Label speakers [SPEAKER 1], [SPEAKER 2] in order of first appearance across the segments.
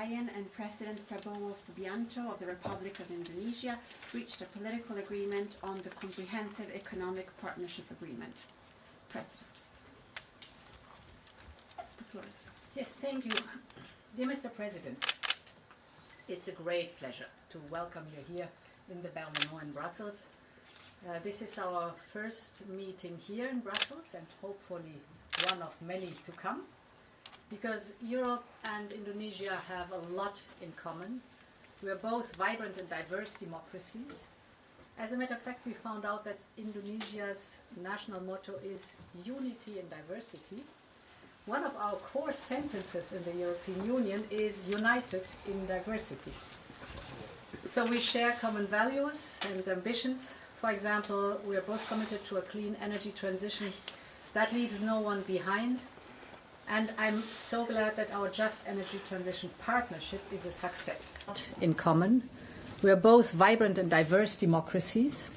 [SPEAKER 1] Leyen and President Prabowo Subianto of the Republic of Indonesia reached a political agreement on the Comprehensive Economic Partnership Agreement. President, the floor is yours.
[SPEAKER 2] Yes, thank you. Dear Mr. President, it's a great pleasure to welcome you here in the Parlement in Brussels. This is our first meeting here in Brussels and hopefully one of many to come, because Europe and Indonesia have a lot in common. We are both vibrant and diverse democracies. As a matter of fact, we found out that Indonesia's national motto is unity in diversity. One of our core sentences in the European Union is united in diversity. So we share common values and ambitions. For example, we are both committed to a clean energy transition that leaves no one behind. And I'm so glad that our Just Energy Transition Partnership is a success. In common, we are both vibrant and diverse democracies.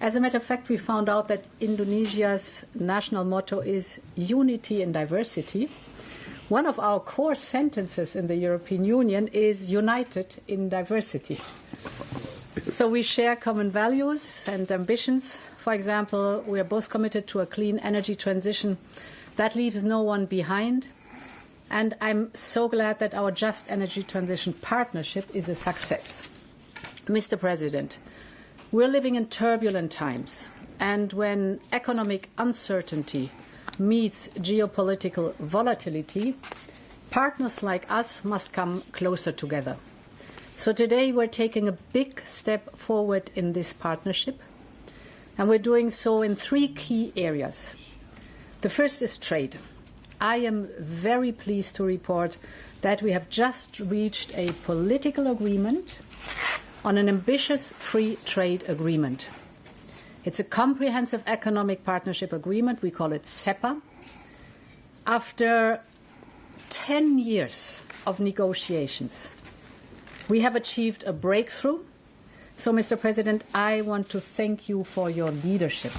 [SPEAKER 2] As a matter of fact, we found out that Indonesia's national motto is unity in diversity. One of our core sentences in the European Union is united in diversity. So we share common values and ambitions. For example, we are both committed to a clean energy transition that leaves no one behind. And I'm so glad that our Just Energy Transition Partnership is a success. Mr. President, we're living in turbulent times, and when economic uncertainty meets geopolitical volatility, partners like us must come closer together. So today we're taking a big step forward in this partnership, and we're doing so in three key areas. The first is trade. I am very pleased to report that we have just reached a political agreement on an ambitious free trade agreement. It's a comprehensive economic partnership agreement. We call it CEPA. After 10 years of negotiations, we have achieved a breakthrough. So, Mr. President, I want to thank you for your leadership.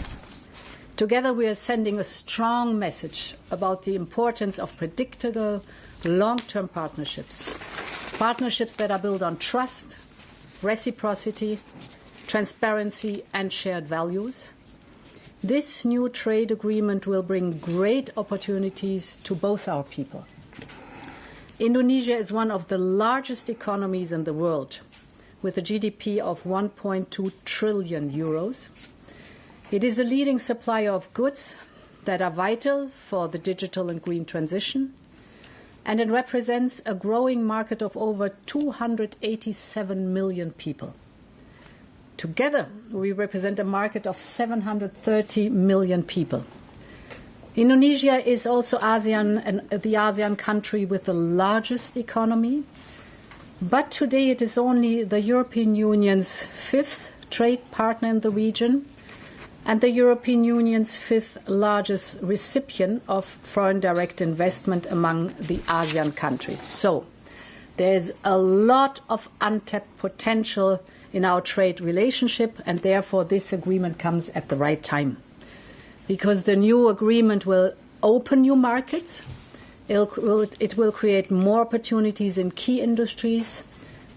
[SPEAKER 2] Together, we are sending a strong message about the importance of predictable, long-term partnerships. Partnerships that are built on trust, reciprocity, transparency, and shared values. This new trade agreement will bring great opportunities to both our people. Indonesia is one of the largest economies in the world, with a GDP of 1.2 trillion euros. It is a leading supplier of goods that are vital for the digital and green transition, and it represents a growing market of over 287 million people. Together, we represent a market of 730 million people. Indonesia is also the ASEAN country with the largest economy, but today it is only the European Union's fifth trade partner in the region and the European Union's fifth largest recipient of foreign direct investment among the ASEAN countries. So there's a lot of untapped potential in our trade relationship, and therefore this agreement comes at the right time. Because the new agreement will open new markets, it will create more opportunities in key industries.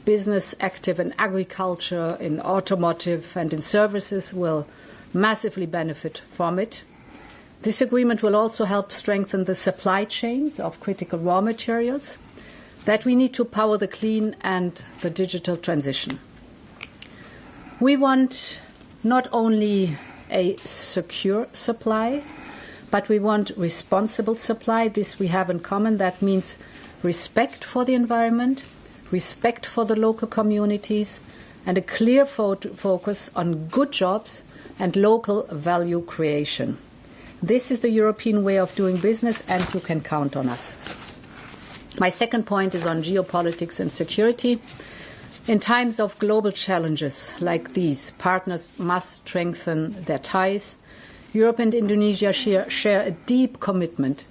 [SPEAKER 2] Business active in agriculture, in automotive, and in services will massively benefit from it. This agreement will also help strengthen the supply chains of critical raw materials that we need to power the clean and the digital transition. We want not only a secure supply, but we want responsible supply. This we have in common. That means respect for the environment, respect for the local communities, and a clear focus on good jobs and local value creation. This is the European way of doing business, and you can count on us. My second point is on geopolitics and security. In times of global challenges like these, partners must strengthen their ties. Europe and Indonesia share a deep commitment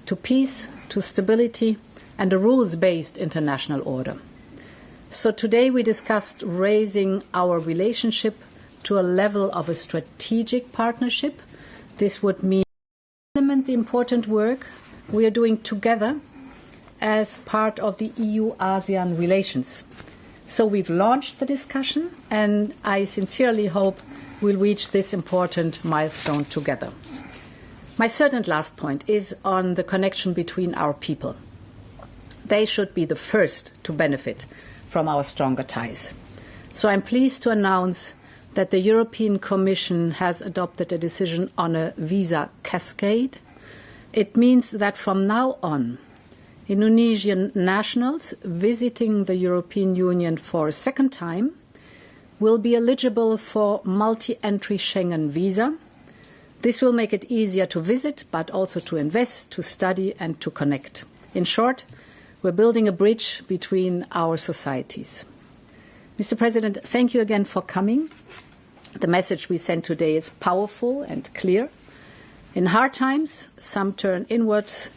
[SPEAKER 2] to peace, to stability, and a rules-based international order. So today we discussed raising our relationship to a level of a strategic partnership. This would mean implement the important work we are doing together as part of the EU-ASEAN relations. So we've launched the discussion, and I sincerely hope we'll reach this important milestone together. My third and last point is on the connection between our people. They should be the first to benefit from our stronger ties. So I'm pleased to announce that the European Commission has adopted a decision on a visa cascade. It means that from now on, Indonesian nationals visiting the European Union for a second time will be eligible for multi-entry Schengen visa. This will make it easier to visit, but also to invest, to study, and to connect. In short, we're building a bridge between our societies. Mr. President, thank you again for coming. The message we send today is powerful and clear. In hard times, some turn inwards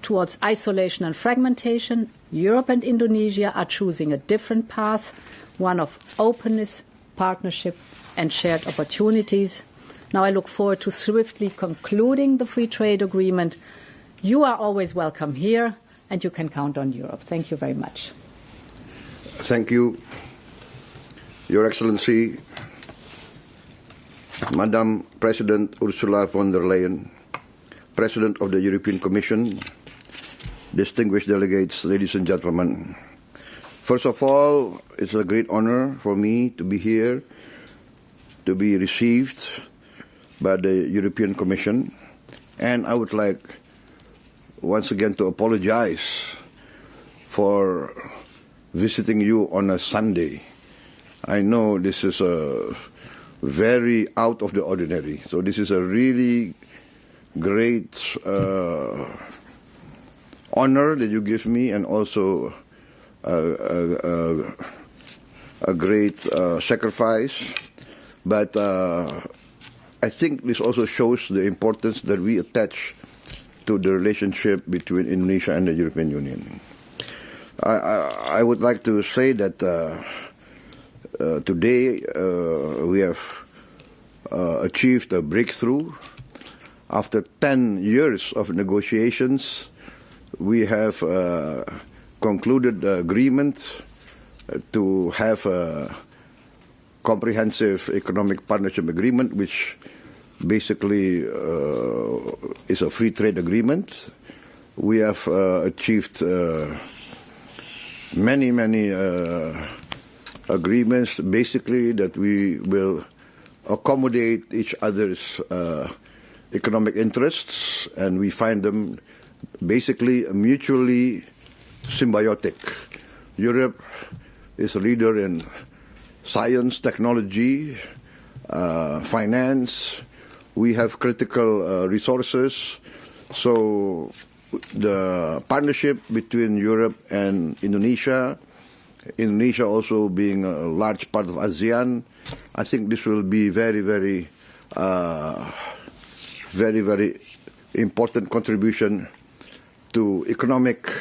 [SPEAKER 2] towards isolation and fragmentation. Europe and Indonesia are choosing a different path, one of openness, partnership, and shared opportunities. Now I look forward to swiftly concluding the free trade agreement. You are always welcome here, and you can count on Europe. Thank you very much.
[SPEAKER 3] Thank you, Your Excellency, Madam President Ursula von der Leyen, President of the European Commission, distinguished delegates, ladies and gentlemen. First of all, it's a great honor for me to be here, to be received by the European Commission, and I would like once again to apologize for visiting you on a Sunday. I know this is a very out of the ordinary, so this is a really great honor that you give me, and also a great sacrifice. But I think this also shows the importance that we attach to the relationship between Indonesia and the European Union. I would like to say that today we have achieved a breakthrough. After 10 years of negotiations, we have concluded the agreement to have a comprehensive economic partnership agreement, which basically is a free trade agreement. We have achieved many agreements, basically that we will accommodate each other's economic interests, and we find them basically mutually symbiotic. Europe is a leader in science, technology, finance. We have critical resources. So the partnership between Europe and Indonesia, Indonesia also being a large part of ASEAN, I think this will be very important contribution to economic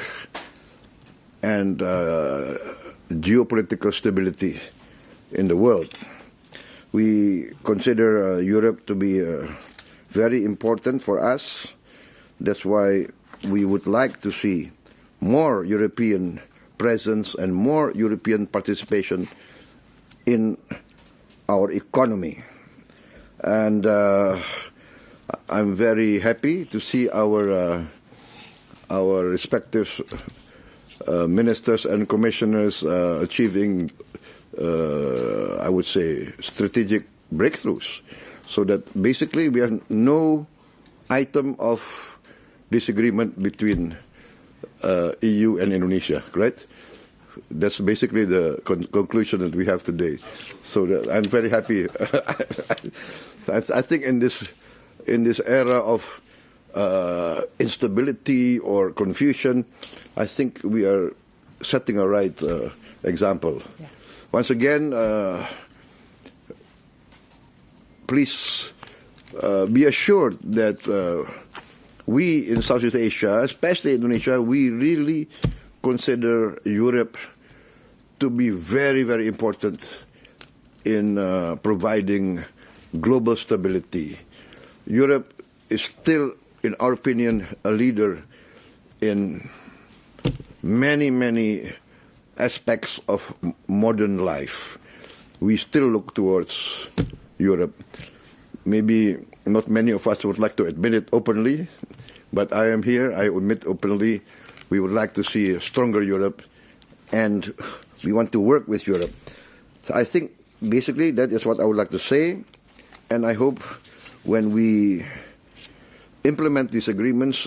[SPEAKER 3] and geopolitical stability in the world. We consider Europe to be very important for us. That's why we would like to see more European presence and more European participation in our economy. And I'm very happy to see our respective ministers and commissioners achieving, I would say, strategic breakthroughs, so that basically we have no item of disagreement between EU and Indonesia, right? That's basically the conclusion that we have today. So I'm very happy. I think in this era of instability or confusion, I think we are setting a right example. Yeah. Once again, please be assured that we in Southeast Asia, especially Indonesia, we really consider Europe to be very important in providing global stability. Europe is still, in our opinion, a leader in many aspects of modern life, we still look towards Europe. Maybe not many of us would like to admit it openly, but I am here, I admit openly, we would like to see a stronger Europe, and we want to work with Europe. So I think basically that is what I would like to say, and I hope when we implement these agreements,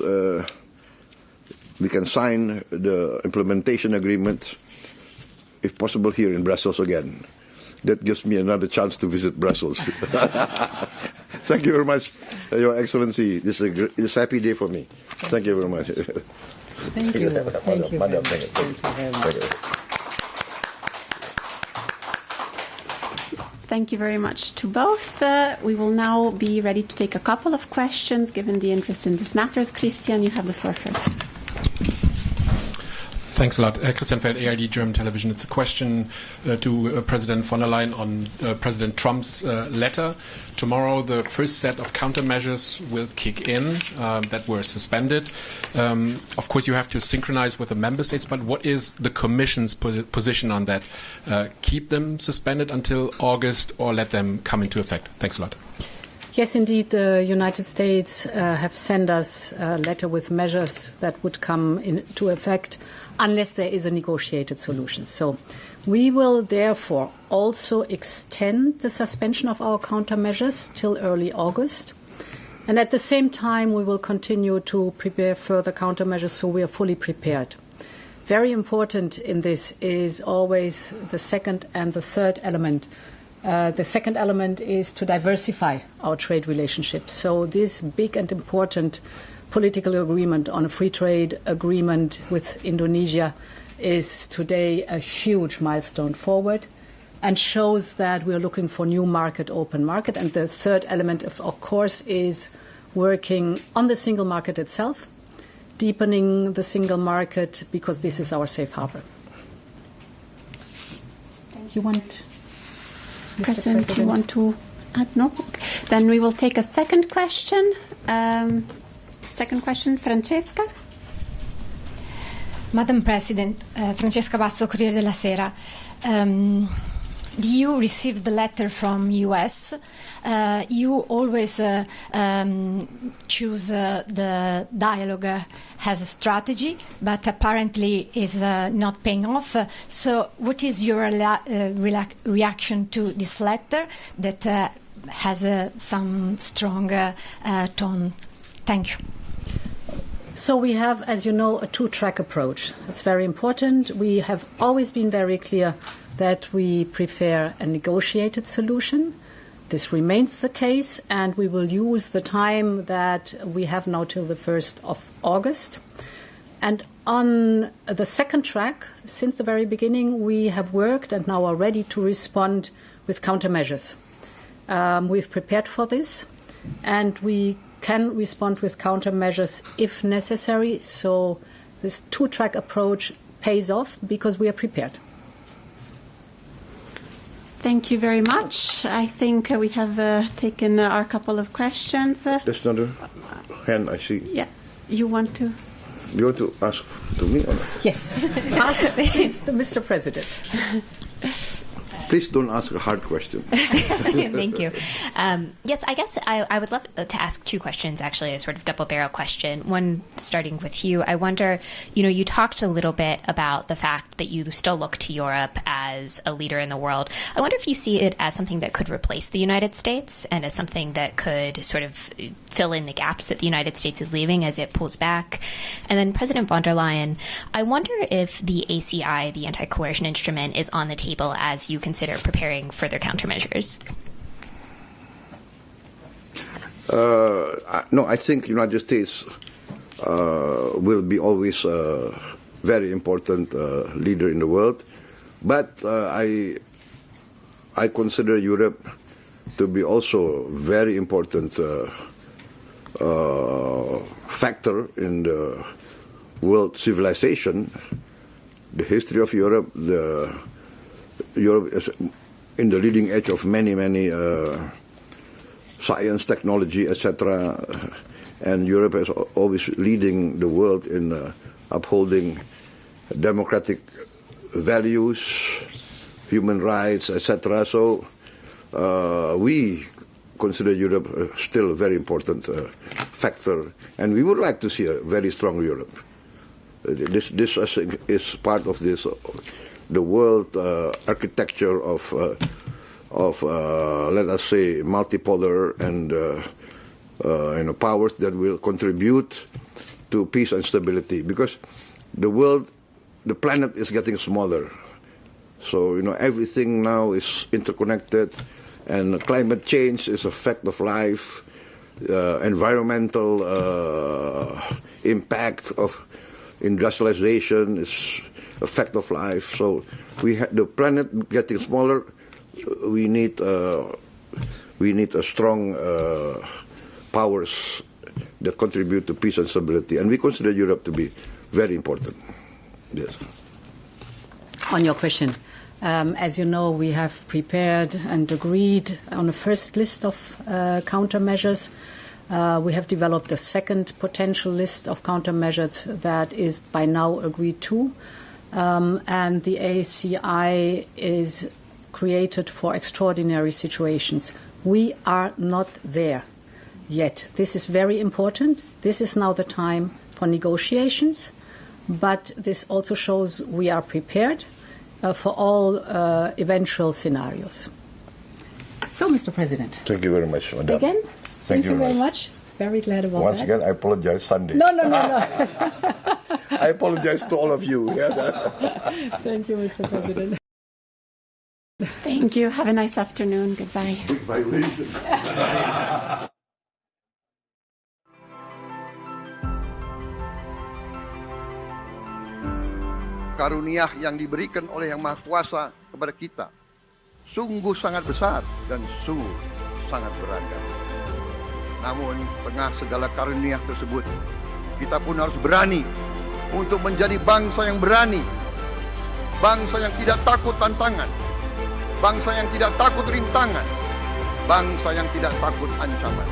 [SPEAKER 3] we can sign the implementation agreement, if possible, here in Brussels again. That gives me another chance to visit Brussels. Thank you very much, Your Excellency. This is a happy day for me. Thank you very much.
[SPEAKER 2] Thank you. Thank you very much. Thank you very much.
[SPEAKER 1] Thank you very much to both. We will now be ready to take a couple of questions, given the interest in these matters. Christian, you have the floor first.
[SPEAKER 4] Thanks a lot. Christian Feld, ARD German Television. It's a question to President von der Leyen on President Trump's letter. Tomorrow, the first set of countermeasures will kick in that were suspended. Of course, you have to synchronize with the member states, but what is the Commission's position on that? Keep them suspended until August or let them come into effect? Thanks a lot.
[SPEAKER 2] Yes, indeed, the United States have sent us a letter with measures that would come into effect unless there is a negotiated solution. So we will therefore also extend the suspension of our countermeasures till early August. And at the same time, we will continue to prepare further countermeasures so we are fully prepared. Very important in this is always the second and the third element. The second element is to diversify our trade relationships. So this big and important political agreement on a free trade agreement with Indonesia is today a huge milestone forward and shows that we are looking for new open market. And the third element, of course, is working on the single market itself, deepening the single market, because this is our safe harbor. You want...
[SPEAKER 1] President, do you want to add? No? Then we will take a second question. Second question, Francesca.
[SPEAKER 5] Madam President, Francesca Basso, Corriere della Sera. You received the letter from US. You always choose the dialogue as a strategy, but apparently is not paying off. So what is your reaction to this letter that has some strong tone? Thank you.
[SPEAKER 2] So we have, as you know, a two-track approach. It's very important. We have always been very clear that we prefer a negotiated solution. This remains the case, and we will use the time that we have now till the 1st of August. And on the second track, since the very beginning, we have worked and now are ready to respond with countermeasures. We've prepared for this, and we can respond with countermeasures if necessary. So this two-track approach pays off because we are prepared.
[SPEAKER 1] Thank you very much. I think we have taken our couple of questions.
[SPEAKER 3] There's another hand I see.
[SPEAKER 1] Yeah, you want to?
[SPEAKER 3] You want to ask to me or not?
[SPEAKER 2] Yes. Ask Mr. President.
[SPEAKER 3] Please don't ask a hard question.
[SPEAKER 6] Thank you. Yes, I guess I would love to ask two questions, actually, a sort of double-barrel question. One starting with you. I wonder, you talked a little bit about the fact that you still look to Europe as a leader in the world. I wonder if you see it as something that could replace the United States and as something that could sort of fill in the gaps that the United States is leaving as it pulls back. And then President von der Leyen, I wonder if the ACI, the anti-coercion instrument, is on the table as you consider preparing further countermeasures?
[SPEAKER 3] No, I think United States will be always a very important leader in the world. But I consider Europe to be also a very important factor in the world civilization. The history of Europe, Europe is in the leading edge of many science, technology, etc. And Europe is always leading the world in upholding democratic values, human rights, etc. So we consider Europe still a very important factor, and we would like to see a very strong Europe. This is part of this the world architecture of let us say multipolar and powers that will contribute to peace and stability, because the planet is getting smaller. So everything now is interconnected, and climate change is a fact of life. Environmental impact of industrialization is a fact of life. So the planet getting smaller. We need a strong powers that contribute to peace and stability, and we consider Europe to be very important. Yes.
[SPEAKER 2] On your question, as you know, we have prepared and agreed on a first list of countermeasures. We have developed a second potential list of countermeasures that is by now agreed to, and the ACI is created for extraordinary situations. We are not there yet. This is very important. This is now the time for negotiations, but this also shows we are prepared for all eventual scenarios. So, Mr. President.
[SPEAKER 3] Thank you very much, Madam.
[SPEAKER 2] Again, thank you very much. Very glad about
[SPEAKER 3] Once
[SPEAKER 2] that.
[SPEAKER 3] again, I apologize Sunday.
[SPEAKER 2] No.
[SPEAKER 3] I apologize to all of you.
[SPEAKER 2] Thank you, Mr. President.
[SPEAKER 1] Thank you. Have a nice afternoon. Goodbye.
[SPEAKER 3] Violation. Karunia yang diberikan oleh Yang Maha Kuasa kepada kita sungguh sangat besar dan sungguh sangat beragam. Namun, tengah segala karunia tersebut, kita pun harus berani untuk menjadi bangsa yang berani, bangsa yang tidak takut tantangan, bangsa yang tidak takut rintangan, bangsa yang tidak takut ancaman.